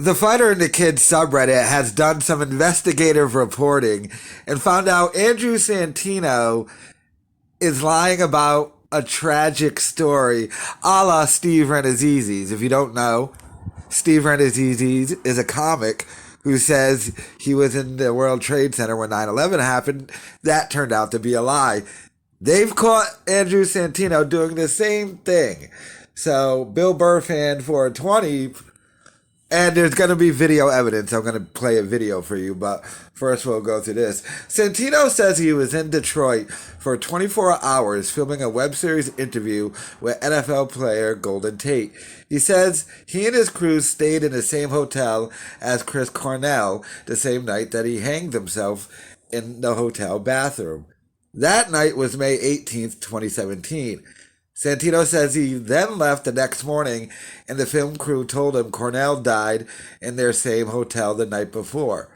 The Fighter and the Kid subreddit has done some investigative reporting and found out Andrew Santino is lying about a tragic story a la Steve Renazizi's. If you don't know, Steve Renazizi's is a comic who says he was in the World Trade Center when 9/11 happened. That turned out to be a lie. They've caught Andrew Santino doing the same thing. So Bill Burr fan 420. And there's going to be video evidence. I'm going to play a video for you, but first we'll go through this. Santino says he was in Detroit for 24 hours filming a web series interview with NFL player Golden Tate. He says he and his crew stayed in the same hotel as Chris Cornell the same night that he hanged himself in the hotel bathroom. That night was May 18th, 2017. Santino says he then left the next morning and the film crew told him Cornell died in their same hotel the night before.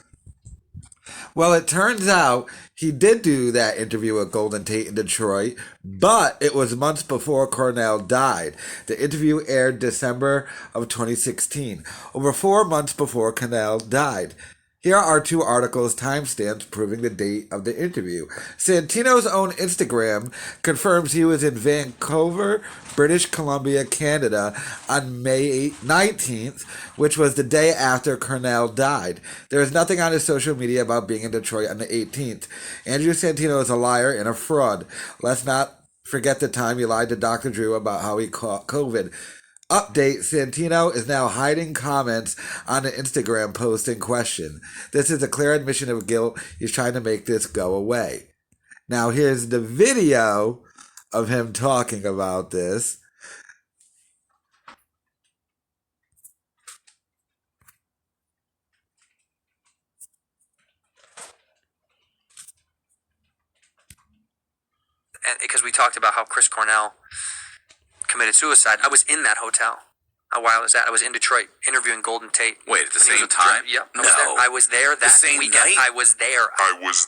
Well, it turns out he did do that interview with Golden Tate in Detroit, but it was months before Cornell died. The interview aired December of 2016, over 4 months before Cornell died. Here are 2 articles timestamps proving the date of the interview. Santino's own Instagram confirms he was in Vancouver, British Columbia, Canada on May 19th, which was the day after Cornell died. There is nothing on his social media about being in Detroit on the 18th. Andrew Santino is a liar and a fraud. Let's not forget the time he lied to Dr. Drew about how he caught COVID. Update, Santino is now hiding comments on the Instagram post in question. This is a clear admission of guilt. He's trying to make this go away. Now here's the video of him talking about this. And because we talked about how Chris Cornell committed suicide, I was in that hotel. How wild is that? I was in Detroit interviewing Golden Tate. Wait, at the same time? Yep. No. I was there that same weekend. night? I was there. I was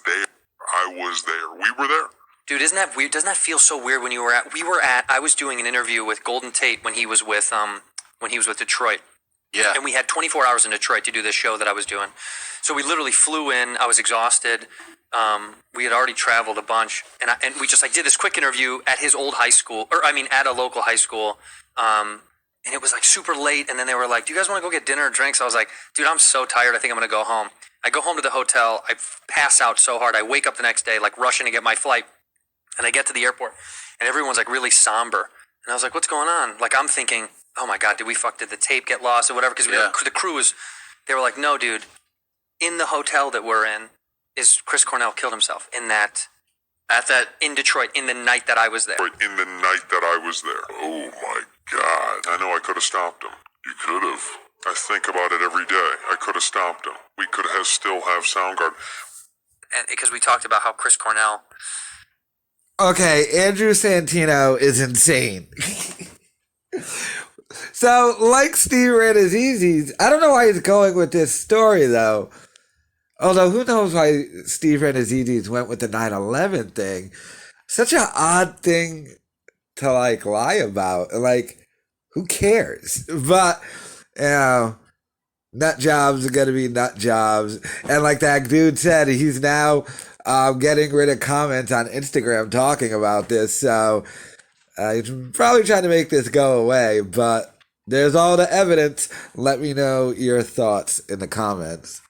there. We were there. Dude, isn't that weird? Doesn't that feel so weird when I was doing an interview with Golden Tate when he was with Detroit. Yeah. And we had 24 hours in Detroit to do this show that I was doing. So we literally flew in. I was exhausted. We had already traveled a bunch, and we just did this quick interview at his old high school, at a local high school. And it was super late, and then they were like, "Do you guys want to go get dinner or drinks?" I was like, "Dude, I'm so tired. I think I'm gonna go home." I go home to the hotel. I pass out so hard. I wake up the next day rushing to get my flight, and I get to the airport, and everyone's really somber. And I was like, "What's going on?" I'm thinking, "Oh my God, did the tape get lost or whatever?" Because the crew was, they were like, "No, dude, in the hotel that we're in is Chris Cornell killed himself in Detroit in the night that I was there." In the night that I was there. Oh my God. I know I could have stopped him. You could have. I think about it every day. I could have stopped him. We could have still have Soundgarden. And because we talked about how Chris Cornell. Okay, Andrew Santino is insane. So, like Steve Renazizi's, I don't know why he's going with this story, though. Although, who knows why Steve Renazizi's went with the 9/11 thing. Such an odd thing to, lie about. Who cares? But, nut jobs are going to be nut jobs. And like that dude said, he's now getting rid of comments on Instagram talking about this. So, he's probably trying to make this go away. But there's all the evidence. Let me know your thoughts in the comments.